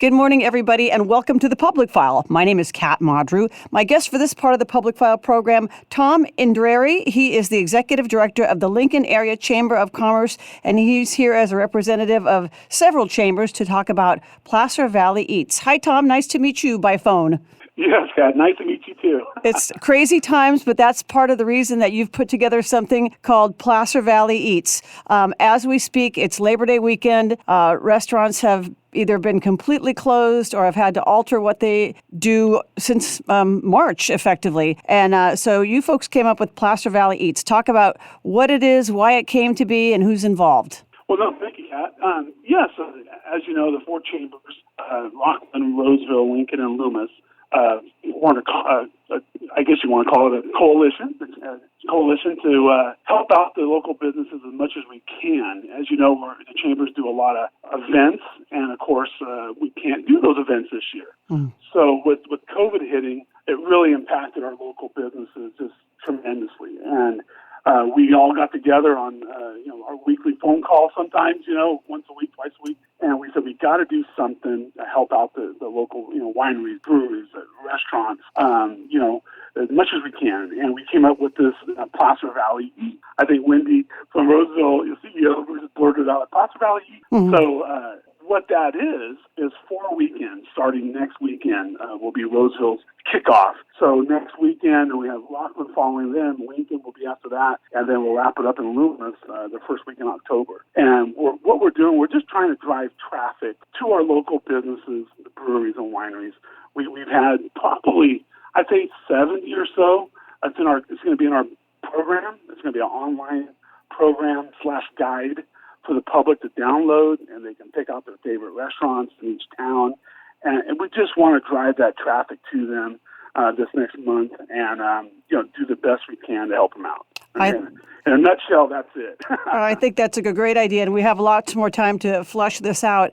Good morning, everybody, and welcome to the Public File. My name is Kat Maudru. My guest for this part of the Public File program, Tom Indrari. He is the Executive Director of the Lincoln Area Chamber of Commerce, and he's here as a representative of several chambers to talk about Placer Valley Eats. Hi, Tom. Nice to meet you by phone. Yes, Kat. Nice to meet you, too. It's crazy times, but that's part of the reason that you've put together something called Placer Valley Eats. As we speak, it's Labor Day weekend. Restaurants have either been completely closed or have had to alter what they do since March, effectively. And so you folks came up with Placer Valley Eats. Talk about what it is, why it came to be, and who's involved. Well, no, thank you, Kat. Yes, as you know, the four chambers, Rockland, Roseville, Lincoln, and Loomis, I guess you want to call it a coalition. It's a coalition to help out the local businesses as much as we can. As you know, the chambers do a lot of events, and of course, we can't do those events this year. So with COVID hitting, it really impacted our local businesses just tremendously. And we all got together on our weekly phone call sometimes, once a week, twice a week, and we said we got to do something to help out the local wineries, breweries, restaurants, as much as we can. And we came up with this Placer Valley Eat. I think Wendy from Roseville, your CEO, just blurted out Placer Valley Eat. So what that is 4 weekends starting next weekend will be Roseville's kickoff. So next weekend we have Rockland following them, Lincoln will be after that, and then we'll wrap it up in Loomis the first week in October. And what we're doing, we're just trying to drive traffic to our local businesses, the breweries and wineries. We've had probably, I'd say 70 or so. It's going to be in our program. It's going to be an online program / guide for the public to download, and they can pick out their favorite restaurants in each town. And we just want to drive that traffic to them this next month and, do the best we can to help them out. In a nutshell, that's it. I think that's a great idea, and we have lots more time to flush this out.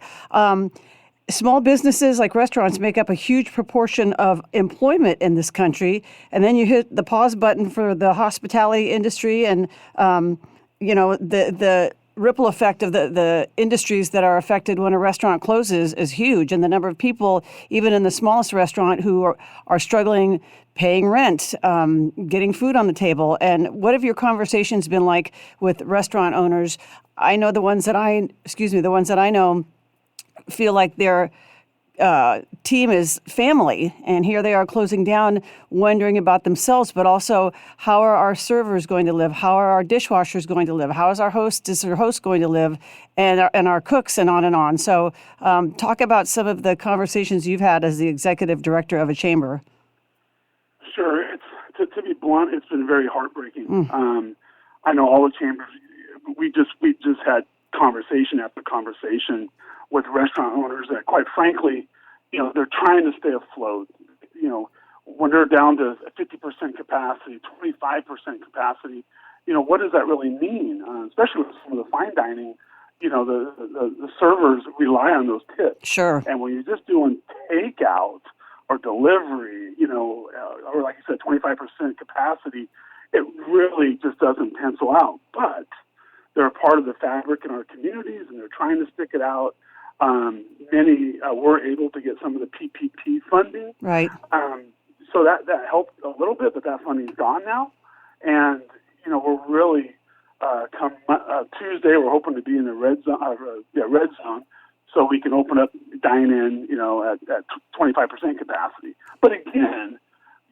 Small businesses like restaurants make up a huge proportion of employment in this country, and then you hit the pause button for the hospitality industry, and the ripple effect of the industries that are affected when a restaurant closes is huge, and the number of people, even in the smallest restaurant, who are struggling paying rent, getting food on the table. And what have your conversations been like with restaurant owners? I know the ones that I know feel like their team is family, and here they are closing down, wondering about themselves, but also how are our servers going to live? How are our dishwashers going to live? How is our host going to live? And our cooks, and on and on. So talk about some of the conversations you've had as the executive director of a chamber. Sure. To be blunt, it's been very heartbreaking. I know all the chambers, we just had conversation after conversation with restaurant owners that, quite frankly, they're trying to stay afloat. When they're down to 50% capacity, 25% capacity, what does that really mean? Especially with some of the fine dining, the servers rely on those tips. Sure. And when you're just doing takeout or delivery, or like you said, 25% capacity, it really just doesn't pencil out. But they're a part of the fabric in our communities, and they're trying to stick it out. Many were able to get some of the PPP funding. Right. So that helped a little bit, but that funding's gone now. And, we're really, come Tuesday, we're hoping to be in the red zone, so we can open up dine-in, at 25% capacity. But again,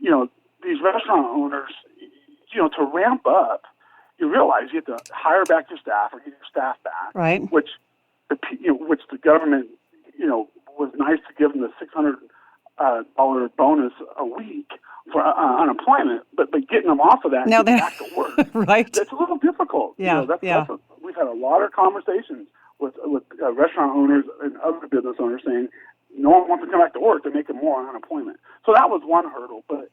these restaurant owners, to ramp up, you realize you have to hire back your staff or get your staff back. Right. Which the government, was nice to give them the $600 bonus a week for unemployment, but getting them off of that and getting back to work, right? That's a little difficult. Yeah, We've had a lot of conversations with restaurant owners and other business owners saying no one wants to come back to work. They're making more on unemployment. So that was one hurdle. But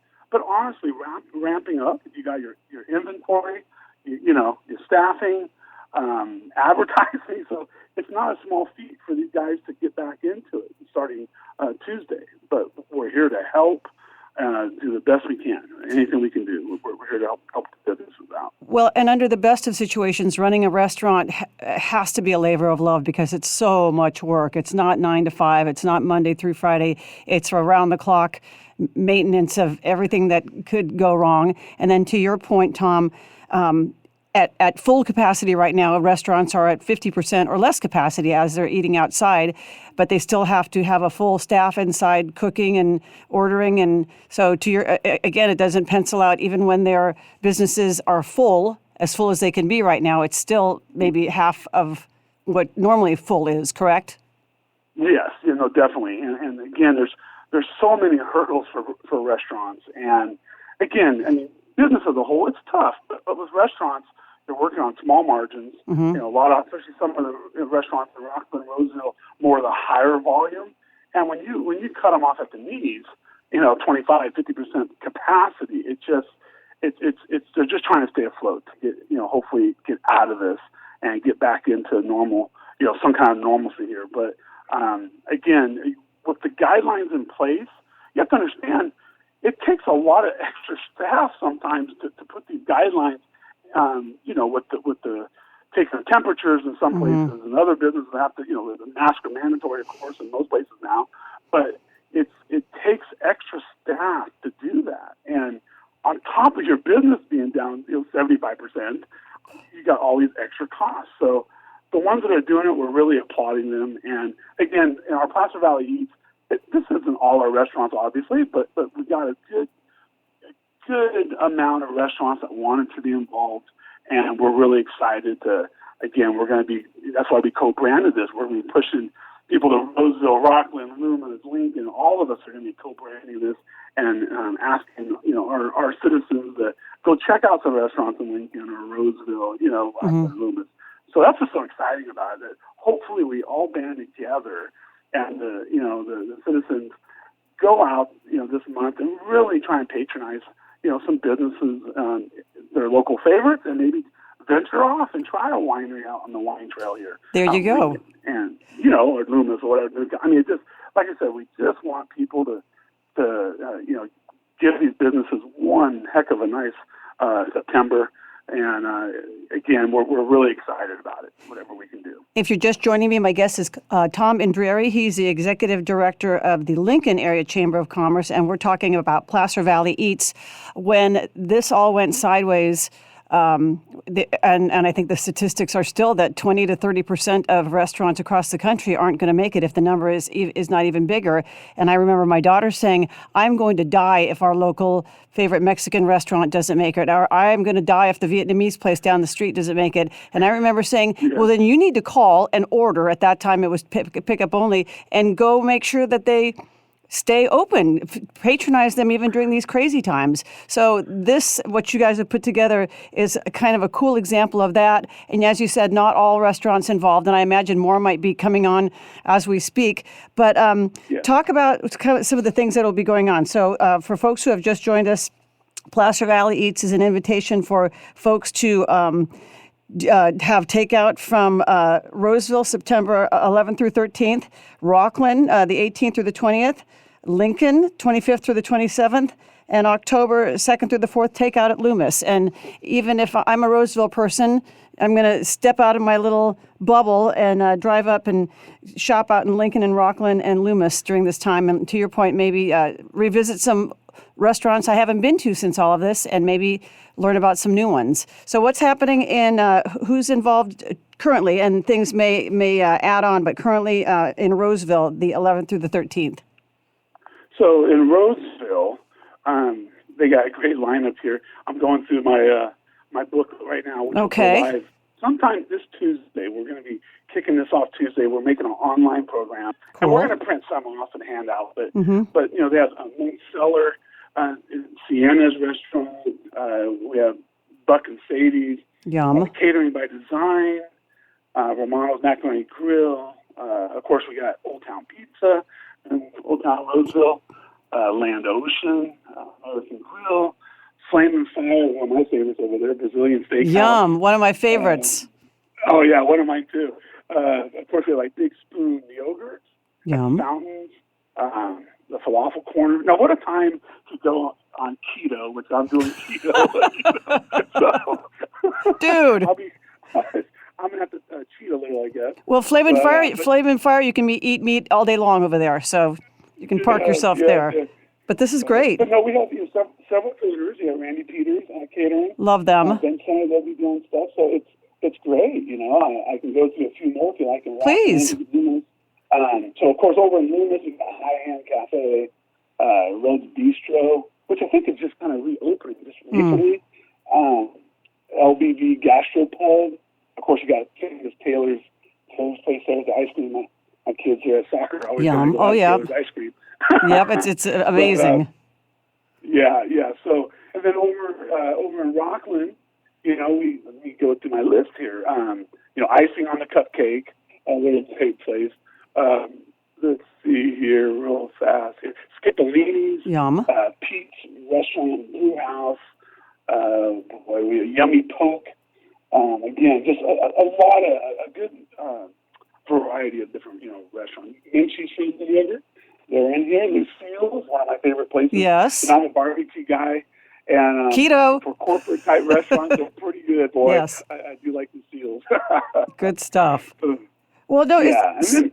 honestly, ramping up, you got your inventory, your staffing, advertising. So it's not a small feat for these guys to get back into it starting Tuesday. But we're here to help, do the best we can. Anything we can do, we're here to help the businesses out. Well, and under the best of situations, running a restaurant has to be a labor of love because it's so much work. It's not 9 to 5. It's not Monday through Friday. It's around the clock maintenance of everything that could go wrong. And then to your point, Tom, at full capacity right now, restaurants are at 50% or less capacity as they're eating outside, but they still have to have a full staff inside cooking and ordering. And so again, it doesn't pencil out even when their businesses are full as they can be right now. It's still maybe half of what normally full is, correct? Yes, definitely. And again, there's so many hurdles for restaurants. And again, business as a whole, it's tough, but with restaurants, they're working on small margins. Mm-hmm. A lot of, especially some of the restaurants in Rockland, Roseville, more of the higher volume. And when you cut them off at the knees, 25, 50% capacity, they're just trying to stay afloat to get, hopefully get out of this and get back into normal, some kind of normalcy here. But again, with the guidelines in place, you have to understand it takes a lot of extra staff sometimes to put these guidelines. With the taking the temperatures in some places, mm-hmm. and other businesses have to, the masks are mandatory, of course, in most places now. But it takes extra staff to do that, and on top of your business being down, 75%, you got all these extra costs. So the ones that are doing it, we're really applauding them. And again, in our Placer Valley Eats, this isn't all our restaurants, obviously, but we got a good amount of restaurants that wanted to be involved, and we're really excited to, again, that's why we co-branded this. We're going to be pushing people to Roseville, Rockland, Loomis, Lincoln. All of us are going to be co-branding this and asking, our citizens to go check out some restaurants in Lincoln or Roseville, Rockland, mm-hmm. Loomis. So that's what's so exciting about it, that hopefully we all band together and the citizens go out, this month and really try and patronize some businesses, their local favorites, and maybe venture off and try a winery out on the wine trail here. There you go. Lincoln. And, or Loomis or whatever. It's just, like I said, we just want people to give these businesses one heck of a nice September. And again, we're really excited about it, whatever we can do. If you're just joining me, my guest is Tom Indrieri. He's the executive director of the Lincoln Area Chamber of Commerce, and we're talking about Placer Valley Eats. When this all went sideways, and I think the statistics are still that 20 to 30% of restaurants across the country aren't going to make it if the number is not even bigger. And I remember my daughter saying, "I'm going to die if our local favorite Mexican restaurant doesn't make it, or I'm going to die if the Vietnamese place down the street doesn't make it." And I remember saying, well, then you need to call and order. At that time, it was pick up only, and go make sure that they stay open, patronize them even during these crazy times. So what you guys have put together is kind of a cool example of that. And as you said, not all restaurants involved, and I imagine more might be coming on as we speak. But talk about kind of some of the things that will be going on. So for folks who have just joined us, Placer Valley Eats is an invitation for folks to have takeout from Roseville, September 11th through 13th, Rockland, the 18th through the 20th, Lincoln, 25th through the 27th, and October 2nd through the 4th, takeout at Loomis. And even if I'm a Roseville person, I'm going to step out of my little bubble and drive up and shop out in Lincoln and Rockland and Loomis during this time. And to your point, maybe revisit some restaurants I haven't been to since all of this, and maybe learn about some new ones. So what's happening in who's involved currently, and things may add on, but currently in Roseville, the 11th through the 13th. So in Roseville, they got a great lineup here. I'm going through my book right now, which will go live sometime this Tuesday. We're going to be kicking this off Tuesday. We're making an online program, and we're going to print some off and hand out. But but they have a Mint Cellar, Sienna's restaurant. We have Buck and Sadie's. Yum. Catering by Design. Romano's Macaroni Grill. Of course, we got Old Town Pizza and Old Town Roseville. Land Ocean, American Grill. Flame and Fire, one of my favorites over there, Brazilian Steakhouse. Yum, one of my favorites. One of mine too. Of course, we have Big Spoon yogurt. Yum. Fountains. The Falafel Corner. Now, what a time to go on keto, which I'm doing keto. Dude. I'll be. I'm gonna have to cheat a little, I guess. Well, Flame and Fire, you can eat meat all day long over there, so you can park yourself there. Yeah. But this is great. But no, we have several caterers. You have Randy Peters catering. Love them. Ben Center, they'll be doing stuff. So it's great. I can go through a few more if you like. Please. So of course over in Loomis, we've got High End Cafe, Red's Bistro, which I think is just kind of reopening just recently. LBV Gastropub. Of course, you got Taylor's place there with the ice cream. My kids here at soccer always Yum. Oh, yeah. Taylor's ice cream. Yep, it's amazing. But, yeah. So, and then over in Rockland, we go through my list here. Icing on the cupcake, a little cake place. Let's see here, real fast here. Skippolini's, Yum. Pete's Restaurant and Brew House. We have Yummy Poke. Again, just a lot of a good variety of different restaurants. Minchie Street Delivery. They're in here. Lucille's, one of my favorite places. Yes. I'm a barbecue guy. And keto. For corporate type restaurants, they're pretty good, boy. Yes. I do like Lucille's. Good stuff. Well, no, yeah. Go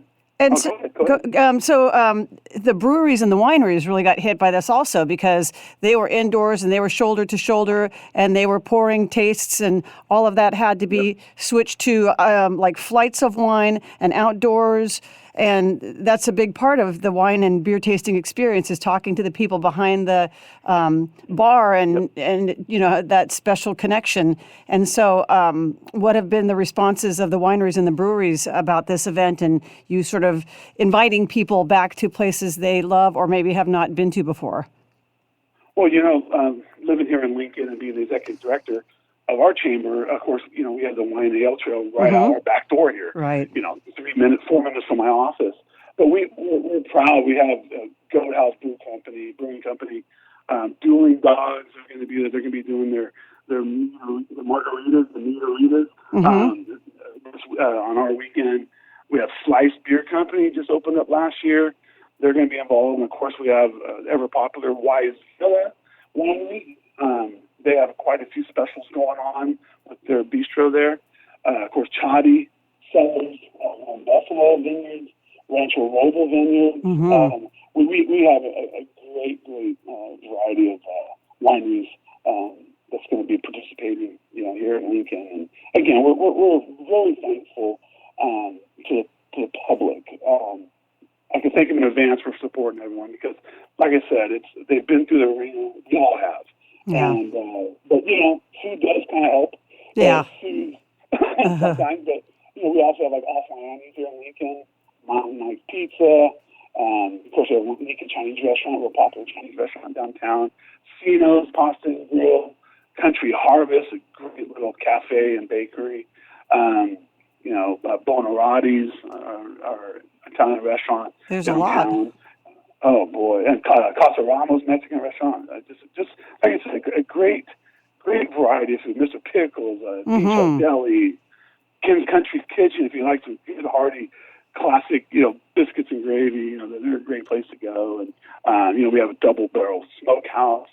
ahead. So the breweries and the wineries really got hit by this also because they were indoors and they were shoulder to shoulder and they were pouring tastes and all of that had to be switched to like flights of wine and outdoors. And that's a big part of the wine and beer tasting experience is talking to the people behind the bar and that special connection. And so what have been the responses of the wineries and the breweries about this event and you sort of inviting people back to places they love or maybe have not been to before? Well, living here in Lincoln and being the executive director of our chamber, of course, we have the wine and ale trail right out our back door here. Right. 4 minutes from my office. But we're proud. We have Goat House Brewing Company. Dueling Dogs are going to be there. They're going to be doing their margaritas, the meateritas on our weekend. We have Sliced Beer Company just opened up last year. They're going to be involved. And, of course, we have ever popular Wise Villa Winery. They have quite a few specials going on with their bistro there. Of course, Chadi Cellars, Buffalo Vineyards, Rancho Roble Vineyard. We have a great variety of wineries that's going to be participating, here in Lincoln. And again, we're really thankful to the public. I can thank them in advance for supporting everyone because, like I said, they've been through the arena. We all have. Yeah. And, but, food does kind of help. Yeah. Food sometimes, but, we also have like Off Miami here in Lincoln, Mountain Mike Pizza. Of course, we have a Lincoln Chinese restaurant, a real popular Chinese restaurant downtown. Cino's Pasta and Grill, Country Harvest, a great little cafe and bakery. Bonaratti's, our Italian restaurant. There's downtown. a lot. Oh boy, and Casa Ramos Mexican restaurant. Just like I said, a great variety of food. Mr. Pickles, Beach Deli, Ken's Country Kitchen. If you like some good hearty classic, biscuits and gravy, they're a great place to go. And we have a Double Barrel Smokehouse,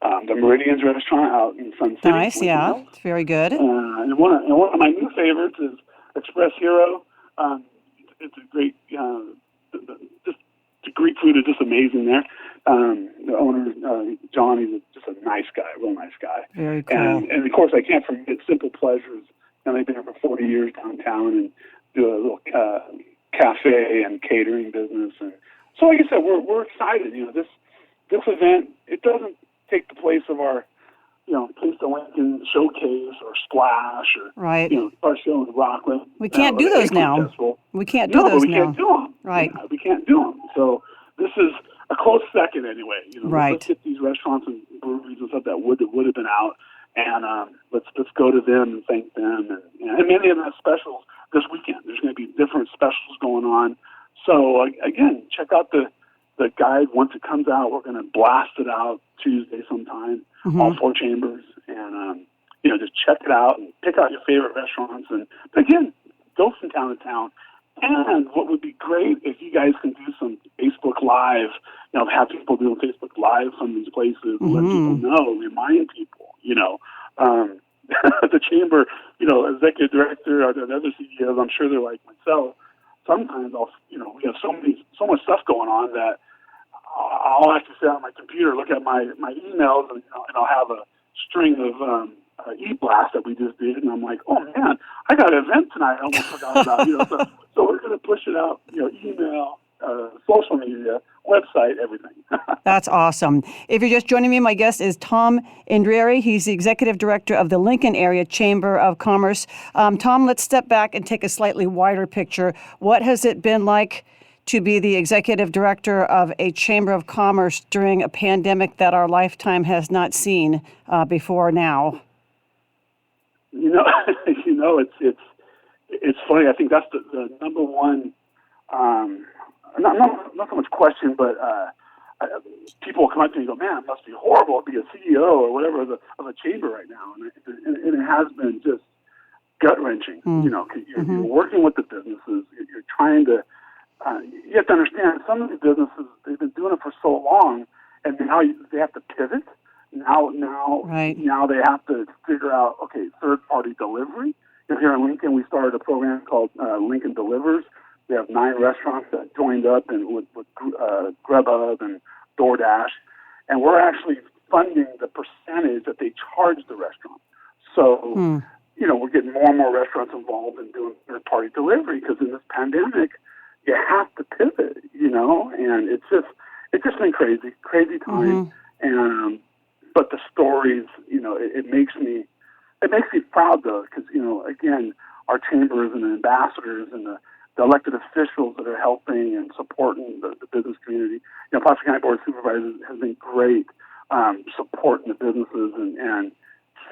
the Meridian's restaurant out in Sun City. Nice, yeah, it's very good. And one of my new favorites is Express Hero. It's a great, the Greek food is just amazing there. The owner, John, he's just a nice guy, real nice guy. Very cool. And of course, I can't forget Simple Pleasures. They've been here for 40 years downtown and do a little cafe and catering business. And so, like I said, we're excited. This event, it doesn't take the place of our, Taste of Lincoln showcase or Splash or our show in Rockland. We can't do those now. Festival. We can't do those we now. Can't do them. Right. We can't do them. So this is a close second anyway. Right. Let's get these restaurants and breweries and stuff that would have been out, and let's go to them and thank them. And many of them have specials this weekend. There's going to be different specials going on. So again, check out the guide once it comes out. We're going to blast it out Tuesday sometime, all 4 chambers, and just check it out and pick out your favorite restaurants. And again, go from town to town. And what would be great if you guys can do some Facebook Live, have people doing Facebook Live from these places, let people know, remind people, the chamber, executive director or another CEOs, I'm sure they're like myself. Sometimes we have so much stuff going on that I'll actually sit on my computer, look at my emails, and I'll have a string of e-blast that we just did, and I'm like, oh man, I got an event tonight I almost forgot about. So we're going to push it out, email, social media, website, everything. That's awesome. If you're just joining me, my guest is Tom Indrieri. He's the Executive Director of the Lincoln Area Chamber of Commerce. Tom, let's step back and take a slightly wider picture. What has it been like to be the Executive Director of a Chamber of Commerce during a pandemic that our lifetime has not seen before now? It's funny. I think that's the number one, not so much question, but people come up to me and go, man, it must be horrible to be a CEO or whatever of a chamber right now. And it has been just gut-wrenching. You're working with the businesses. You're trying to, you have to understand, some of the businesses, they've been doing it for so long, and now they have to pivot. Now they have to figure out, okay, third-party delivery. Here in Lincoln, we started a program called Lincoln Delivers. We have 9 restaurants that joined up and with Grubhub and DoorDash, and we're actually funding the percentage that they charge the restaurant. So, we're getting more and more restaurants involved in doing third-party delivery because in this pandemic, you have to pivot, and it's just been crazy time. And but the stories, it makes me proud though, because again, our chambers and the ambassadors and the elected officials that are helping and supporting the business community. Placer County Board of Supervisors has been great supporting the businesses and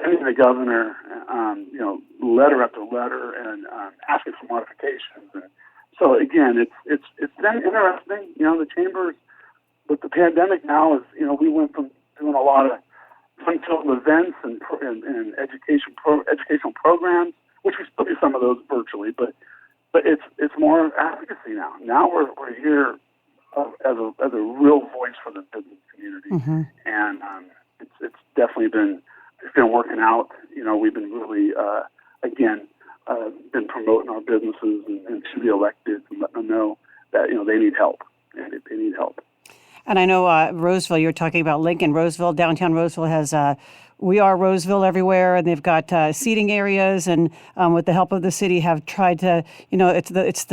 sending the governor, letter after letter and asking for modifications. And so again, it's been interesting. The chambers with the pandemic now is we went from doing a lot of fun-filled events and educational programs, which we still do some of those virtually, but it's more advocacy now. Now we're here as a real voice for the business community, and it's definitely been working out. We've been really been promoting our businesses and to the elected and letting them know that they need help and they need help. And I know Roseville, you're talking about Lincoln. Downtown Roseville has We Are Roseville everywhere, and they've got seating areas, and with the help of the city have tried to, it's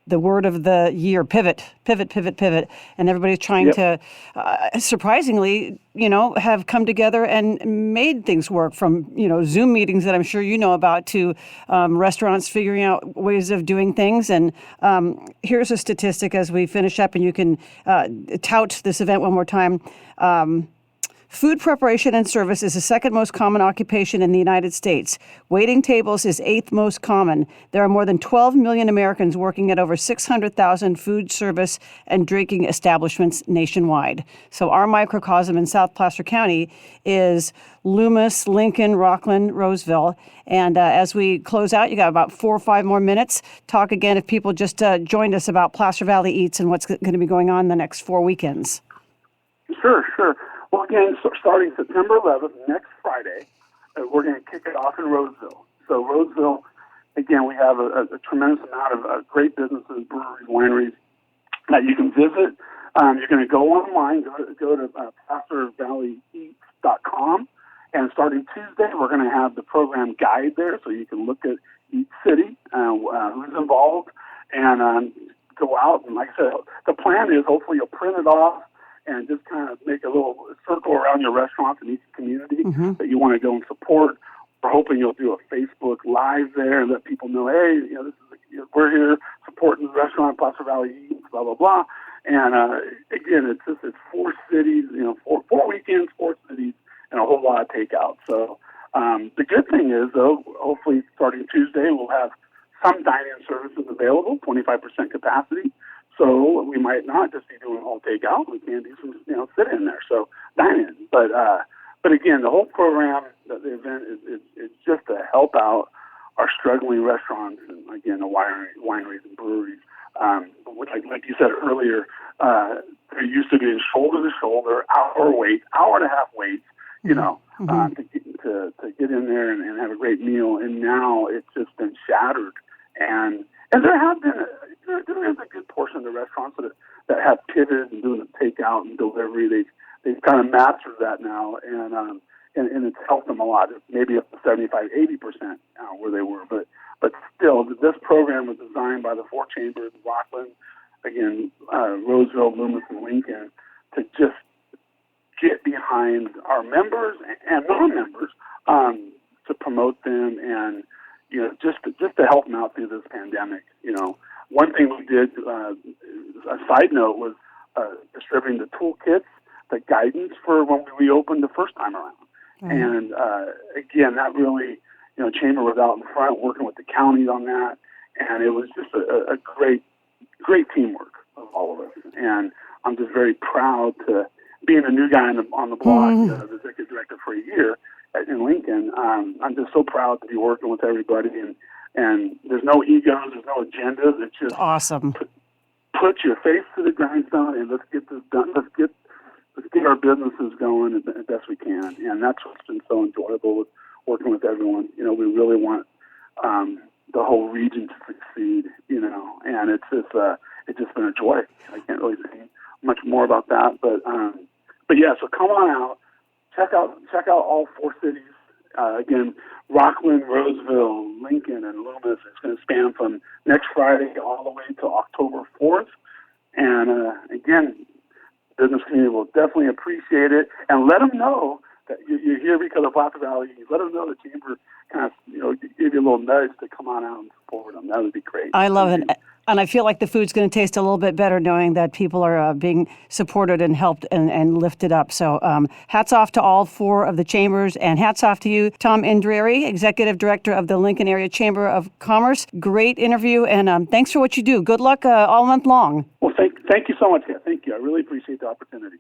the word of the year, pivot, and everybody's trying to, surprisingly, have come together and made things work from, Zoom meetings that I'm sure you know about to restaurants figuring out ways of doing things. And here's a statistic as we finish up, and you can tout this event one more time. Food preparation and service is the second most common occupation in the United States. Waiting tables is 8th most common. There are more than 12 million Americans working at over 600,000 food service and drinking establishments nationwide. So our microcosm in South Placer County is Loomis, Lincoln, Rockland, Roseville. And as we close out, you got about 4 or 5 more minutes. Talk again if people just joined us about Placer Valley Eats and what's going to be going on the next 4 weekends. Sure. Well, again, starting September 11th, next Friday, we're going to kick it off in Roseville. So Roseville, again, we have a tremendous amount of great businesses, breweries, wineries that you can visit. You're going to go online, go to placervalleyeats.com, and starting Tuesday, we're going to have the program guide there, so you can look at each city, who's involved, and go out. And like I said, the plan is hopefully you'll print it off and just kind of make a little circle around your restaurants in each community that you want to go and support. We're hoping you'll do a Facebook Live there and let people know, hey, we're here supporting the restaurant, Placer Valley Eats, blah, blah, blah. And again, it's 4 cities, 4 weekends, 4 cities, and a whole lot of takeout. So the good thing is, though, hopefully starting Tuesday, we'll have some dining services available, 25% capacity. So we might not just be doing all takeout. We can do some, sit in there. So dine in. But again, the whole program, the event is just to help out our struggling restaurants and again the wineries and breweries. Like you said earlier, they're used to being shoulder to shoulder, hour and a half waits. to get in there and have a great meal. And now it's just been shattered. And there have been there is a good portion of the restaurants that have pivoted and doing the takeout and delivery. They've kind of mastered that now, and it's helped them a lot. Maybe up to 75-80% where they were, but still, this program was designed by the four chambers, Rockland, again, Roseville, Loomis, and Lincoln, to just get behind our members and non-members to promote them and just to help them out through this pandemic. One thing we did, a side note, was distributing the toolkits, the guidance for when we reopened the first time around. And again, that really, Chamber was out in front working with the counties on that, and it was just a great teamwork of all of us. And I'm just very proud to being a new guy on the block, the executive director for a year in Lincoln. I'm just so proud to be working with everybody, and there's no egos, there's no agendas. It's just awesome. Put your face to the grindstone and let's get this done. Let's get our businesses going as best we can, and that's what's been so enjoyable with working with everyone. We really want the whole region to succeed. And it's just been a joy. I can't really say much more about that, but yeah. So come on out, check out all four cities. Again, Rockland, Roseville, Lincoln, and Loomis. It's going to span from next Friday all the way to October 4th. And again, business community will definitely appreciate it, and let them know that you're here because of Platte Valley. Let them know the chamber kind of give you a little nudge to come on out and support them. That would be great. I love it. And I feel like the food's going to taste a little bit better knowing that people are being supported and helped and lifted up. So hats off to all four of the chambers, and hats off to you, Tom Indrieri, Executive Director of the Lincoln Area Chamber of Commerce. Great interview, and thanks for what you do. Good luck all month long. Well, thank you so much, Kat. Thank you. I really appreciate the opportunity.